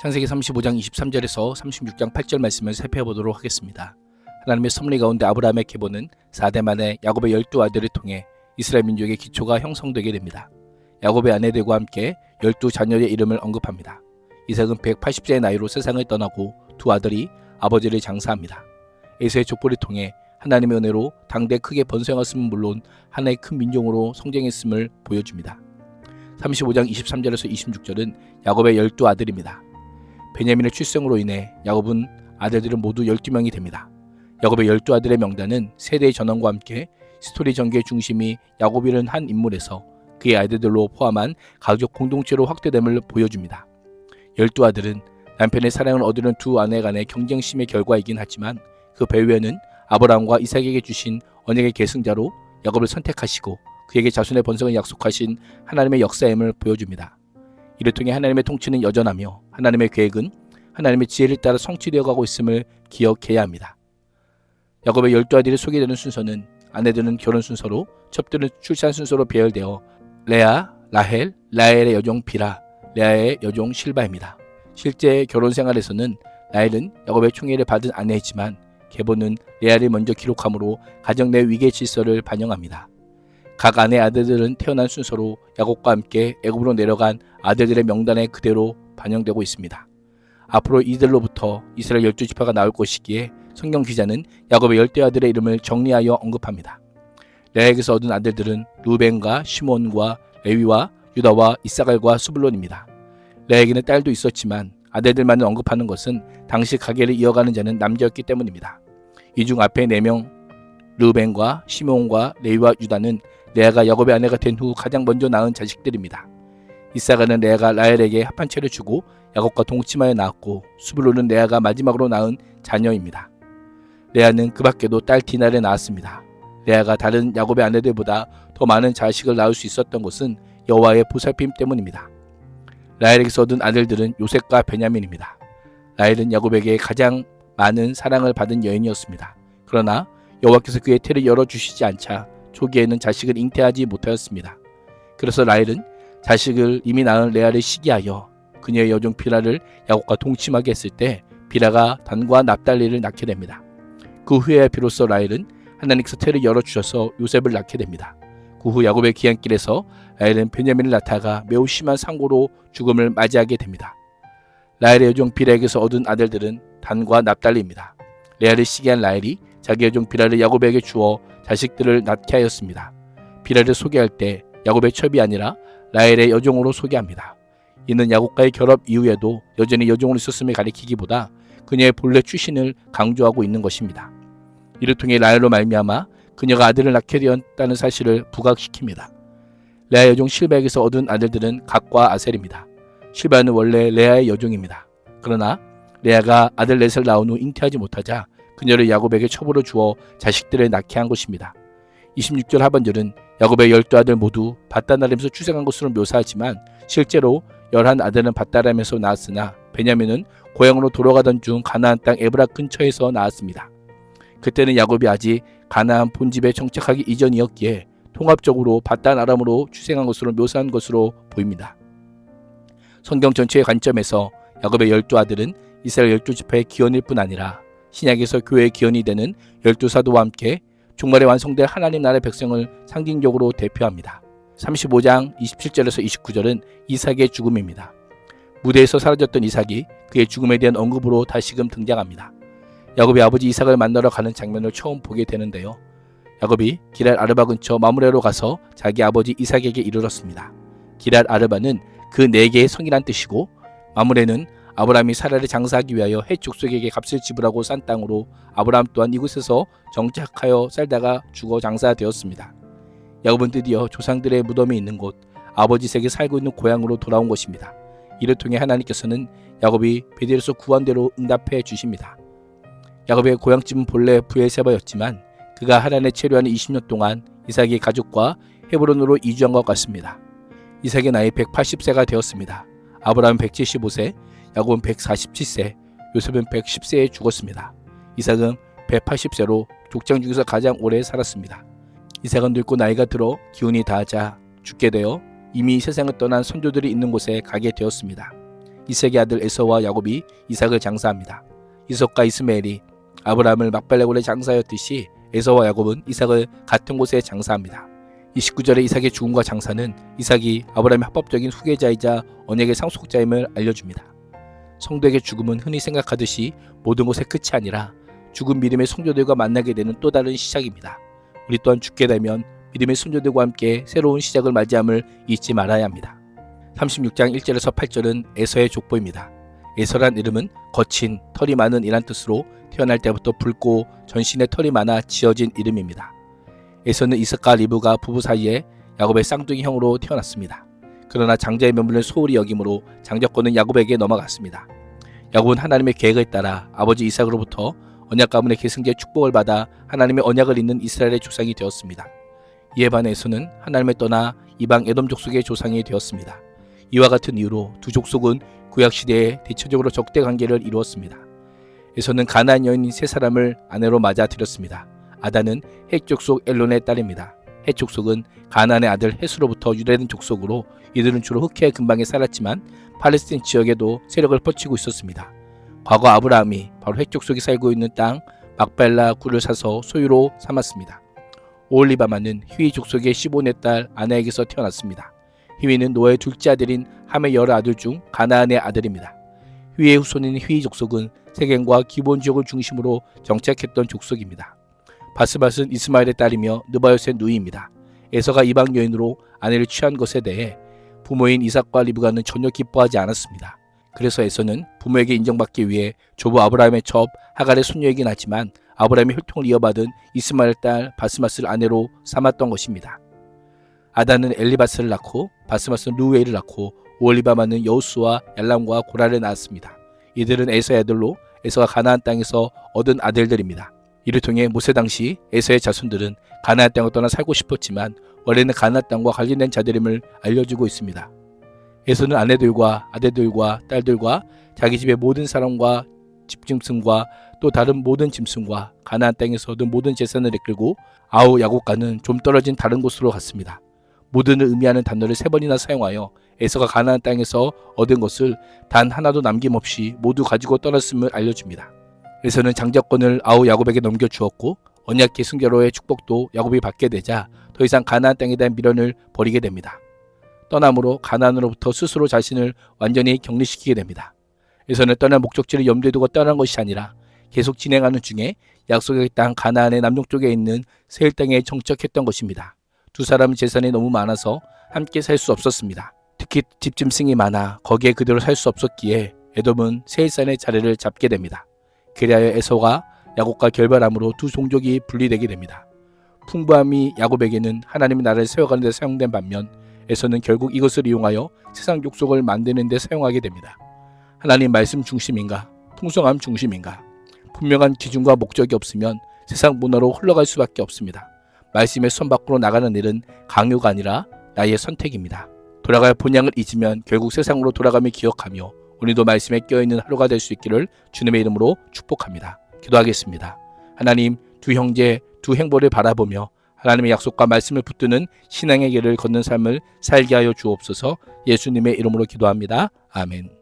창세기 35장 23절에서 36장 8절 말씀을 살펴보도록 하겠습니다. 하나님의 섭리 가운데 아브라함의 계보는 4대 만에 야곱의 12아들을 통해 이스라엘 민족의 기초가 형성되게 됩니다. 야곱의 아내들과 함께 12자녀의 이름을 언급합니다. 이삭은 180세의 나이로 세상을 떠나고 두 아들이 아버지를 장사합니다. 에서의 족보를 통해 하나님의 은혜로 당대 크게 번성했음은 물론 하나의 큰 민족으로 성장했음을 보여줍니다. 35장 23절에서 26절은 야곱의 12아들입니다. 베냐민의 출생으로 인해 야곱은 아들들은 모두 12명이 됩니다. 야곱의 12아들의 명단은 세대의 전원과 함께 스토리 전개의 중심이 야곱이라는 한 인물에서 그의 아들들로 포함한 가족 공동체로 확대됨을 보여줍니다. 12아들은 남편의 사랑을 얻으려는 두 아내 간의 경쟁심의 결과이긴 하지만 그 배후에는 아브라함과 이삭에게 주신 언약의 계승자로 야곱을 선택하시고 그에게 자손의 번성을 약속하신 하나님의 역사임을 보여줍니다. 이를 통해 하나님의 통치는 여전하며 하나님의 계획은 하나님의 지혜를 따라 성취되어 가고 있음을 기억해야 합니다. 야곱의 12아들이 소개되는 순서는 아내들은 결혼 순서로, 첩들은 출산 순서로 배열되어 레아, 라헬, 라헬의 여종 비라, 레아의 여종 실바입니다. 실제 결혼 생활에서는 라헬은 야곱의 총애를 받은 아내이지만 계보는 레아를 먼저 기록하므로 가정 내 위계 질서를 반영합니다. 각 아내 아들들은 태어난 순서로 야곱과 함께 애굽으로 내려간 아들들의 명단에 그대로 반영되고 있습니다. 앞으로 이들로부터 이스라엘 12지파가 나올 것이기에 성경 기자는 야곱의 10아들의 이름을 정리하여 언급합니다. 레아에게서 얻은 아들들은 루벤과 시몬과 레위와 유다와 이사갈과 스불론입니다. 레아에게는 딸도 있었지만 아들들만을 언급하는 것은 당시 가계를 이어가는 자는 남자였기 때문입니다. 이 중 앞에 4명 르우벤과 시몬과 레위와 유다는 레아가 야곱의 아내가 된 후 가장 먼저 낳은 자식들입니다. 이사갈은 레아가 라헬에게 합한채를 주고 야곱과 동침하여 낳았고 스불론은 레아가 마지막으로 낳은 자녀입니다. 레아는 그 밖에도 딸 디나를 낳았습니다. 레아가 다른 야곱의 아내들보다 더 많은 자식을 낳을 수 있었던 것은 여호와의 보살핌 때문입니다. 라헬에게서 얻은 아들들은 요셉과 베냐민입니다. 라헬은 야곱에게 가장 많은 사랑을 받은 여인이었습니다. 그러나 여호와께서 그의 태를 열어주시지 않자 초기에는 자식을 잉태하지 못하였습니다. 그래서 라헬은 자식을 이미 낳은 레아를 시기하여 그녀의 여종 비라를 야곱과 동침하게 했을 때 비라가 단과 납달리를 낳게 됩니다. 그 후에 비로소 라헬은 하나님께서 태를 열어주셔서 요셉을 낳게 됩니다. 그 후 야곱의 귀향길에서 라헬은 베냐민을 낳다가 매우 심한 상고로 죽음을 맞이하게 됩니다. 라헬의 여종 비라에게서 얻은 아들들은 단과 납달리입니다. 레아를 시기한 라헬이 자기 여종 비라를 야곱에게 주어 자식들을 낳게 하였습니다. 비라를 소개할 때 야곱의 첩이 아니라 라헬의 여종으로 소개합니다. 이는 야곱과의 결합 이후에도 여전히 여종으로 있었음을 가리키기보다 그녀의 본래 출신을 강조하고 있는 것입니다. 이를 통해 라헬로 말미암아 그녀가 아들을 낳게 되었다는 사실을 부각시킵니다. 레아 여종 실바에게서 얻은 아들들은 갓과 아셀입니다. 실바는 원래 레아의 여종입니다. 그러나 레아가 아들 넷을 낳은 후 잉태하지 못하자 그녀를 야곱에게 첩으로 주어 자식들을 낳게 한 것입니다. 26절 하반절은 야곱의 12아들 모두 밧단아람에서 출생한 것으로 묘사하지만 실제로 11아들은 밧단아람에서 낳았으나 베냐민은 고향으로 돌아가던 중 가나안 땅 에브라 근처에서 낳았습니다. 그때는 야곱이 아직 가나안 본집에 정착하기 이전이었기에 통합적으로 밧단아람으로 출생한 것으로 묘사한 것으로 보입니다. 성경 전체의 관점에서 야곱의 12아들은 이스라엘 12지파의 기원일 뿐 아니라 신약에서 교회의 기원이 되는 12사도와 함께 종말에 완성될 하나님 나라의 백성을 상징적으로 대표합니다. 35장 27절에서 29절은 이삭의 죽음입니다. 무대에서 사라졌던 이삭이 그의 죽음에 대한 언급으로 다시금 등장합니다. 야곱이 아버지 이삭을 만나러 가는 장면을 처음 보게 되는데요. 야곱이 기랄 아르바 근처 마므레로 가서 자기 아버지 이삭에게 이르렀습니다. 기랄 아르바는 그 4개의 성이란 뜻이고 마므레는 아브라함이 사라를 장사하기 위하여 헷 족속에게 값을 지불하고 산 땅으로 아브라함 또한 이곳에서 정착하여 살다가 죽어 장사되었습니다. 야곱은 드디어 조상들의 무덤이 있는 곳 아버지 이삭이 살고 있는 고향으로 돌아온 것입니다. 이를 통해 하나님께서는 야곱이 베델에서 구한 대로 응답해 주십니다. 야곱의 고향집은 본래 브엘세바였지만 그가 하란에 체류하는 20년 동안 이삭의 가족과 헤브론으로 이주한 것 같습니다. 이삭의 나이 180세가 되었습니다. 아브라함은 175세, 야곱은 147세, 요셉은 110세에 죽었습니다. 이삭은 180세로 족장 중에서 가장 오래 살았습니다. 이삭은 늙고 나이가 들어 기운이 다하자 죽게 되어 이미 세상을 떠난 선조들이 있는 곳에 가게 되었습니다. 이삭의 아들 에서와 야곱이 이삭을 장사합니다. 이삭과 이스마엘이 아브라함을 막벨라굴에 장사하였듯이 에서와 야곱은 이삭을 같은 곳에 장사합니다. 29절의 이삭의 죽음과 장사는 이삭이 아브라함의 합법적인 후계자이자 언약의 상속자임을 알려줍니다. 성도에게 죽음은 흔히 생각하듯이 모든 것의 끝이 아니라 죽은 믿음의 성도들과 만나게 되는 또 다른 시작입니다. 우리 또한 죽게 되면 믿음의 성도들과 함께 새로운 시작을 맞이함을 잊지 말아야 합니다. 36장 1절에서 8절은 에서의 족보입니다. 에서란 이름은 거친 털이 많은 이란 뜻으로 태어날 때부터 붉고 전신에 털이 많아 지어진 이름입니다. 에서는 이삭과 리브가 부부 사이에 야곱의 쌍둥이 형으로 태어났습니다. 그러나 장자의 면문을 소홀히 여김으로 장자권은 야곱에게 넘어갔습니다. 야곱은 하나님의 계획에 따라 아버지 이삭으로부터 언약 가문의 계승자의 축복을 받아 하나님의 언약을 잇는 이스라엘의 조상이 되었습니다. 이에 반해 에서는 하나님을 떠나 이방 에돔 족속의 조상이 되었습니다. 이와 같은 이유로 두 족속은 구약시대에 대체적으로 적대 관계를 이루었습니다. 에서는 가나안 여인 세 사람을 아내로 맞아들였습니다. 아다는 헷 족속 엘론의 딸입니다. 헷 족속은 가나안의 아들 헷으로부터 유래된 족속으로 이들은 주로 흑해 근방에 살았지만 팔레스틴 지역에도 세력을 펼치고 있었습니다. 과거 아브라함이 바로 헷 족속이 살고 있는 땅 막벨라 굴을 사서 소유로 삼았습니다. 오홀리바마는 휘위 족속의 시본의 딸 아나에게서 태어났습니다. 휘위는 노아의 둘째 아들인 함의 여러 아들 중 가나안의 아들입니다. 휘위의 후손인 휘위 족속은 세겜과 기본 지역을 중심으로 정착했던 족속입니다. 바스맛은 이스마엘의 딸이며 느바요스의 누이입니다. 에서가 이방 여인으로 아내를 취한 것에 대해 부모인 이삭과 리브가는 전혀 기뻐하지 않았습니다. 그래서 에서는 부모에게 인정받기 위해 조부 아브라함의 첩 하갈의 손녀이긴 하지만 아브라함의 혈통을 이어받은 이스마엘 딸 바스맛을 아내로 삼았던 것입니다. 아다는 엘리바스를 낳고 바스맛은 루웨이를 낳고 오홀리바마는 여우스와 얄람과 고라를 낳았습니다. 이들은 에서의 아들로 에서가 가나안 땅에서 얻은 아들들입니다. 이를 통해 모세 당시 에서의 자손들은 가나안 땅을 떠나 살고 싶었지만 원래는 가나안 땅과 관련된 자들임을 알려주고 있습니다. 에서는 아내들과 아들들과 딸들과 자기 집의 모든 사람과 집짐승과 또 다른 모든 짐승과 가나안 땅에서 얻은 모든 재산을 이끌고 아우 야곱과는 좀 떨어진 다른 곳으로 갔습니다. 모든을 의미하는 단어를 3번이나 사용하여 에서가 가나안 땅에서 얻은 것을 단 하나도 남김없이 모두 가지고 떠났음을 알려줍니다. 에서는 장자권을 아우 야곱에게 넘겨주었고 언약 계승자로의 축복도 야곱이 받게 되자 더 이상 가나안 땅에 대한 미련을 버리게 됩니다. 떠남으로 가나안으로부터 스스로 자신을 완전히 격리시키게 됩니다. 에서는 떠날 목적지를 염두에 두고 떠난 것이 아니라 계속 진행하는 중에 약속의 땅 가나안의 남동쪽에 있는 세일 땅에 정착했던 것입니다. 두 사람은 재산이 너무 많아서 함께 살 수 없었습니다. 특히 집짐승이 많아 거기에 그대로 살 수 없었기에 에돔은 세일산의 자리를 잡게 됩니다. 그리하여 에서가 야곱과 결별함으로 두 종족이 분리되게 됩니다. 풍부함이 야곱에게는 하나님의 나라를 세워가는 데 사용된 반면 에서는 결국 이것을 이용하여 세상 족속을 만드는 데 사용하게 됩니다. 하나님 말씀 중심인가? 풍성함 중심인가? 분명한 기준과 목적이 없으면 세상 문화로 흘러갈 수밖에 없습니다. 말씀의 손 밖으로 나가는 일은 강요가 아니라 나의 선택입니다. 돌아갈 본향을 잊으면 결국 세상으로 돌아가며 기억하며 오늘도 말씀에 껴있는 하루가 될 수 있기를 주님의 이름으로 축복합니다. 기도하겠습니다. 하나님, 두 형제, 두 행보를 바라보며 하나님의 약속과 말씀을 붙드는 신앙의 길을 걷는 삶을 살게 하여 주옵소서. 예수님의 이름으로 기도합니다. 아멘.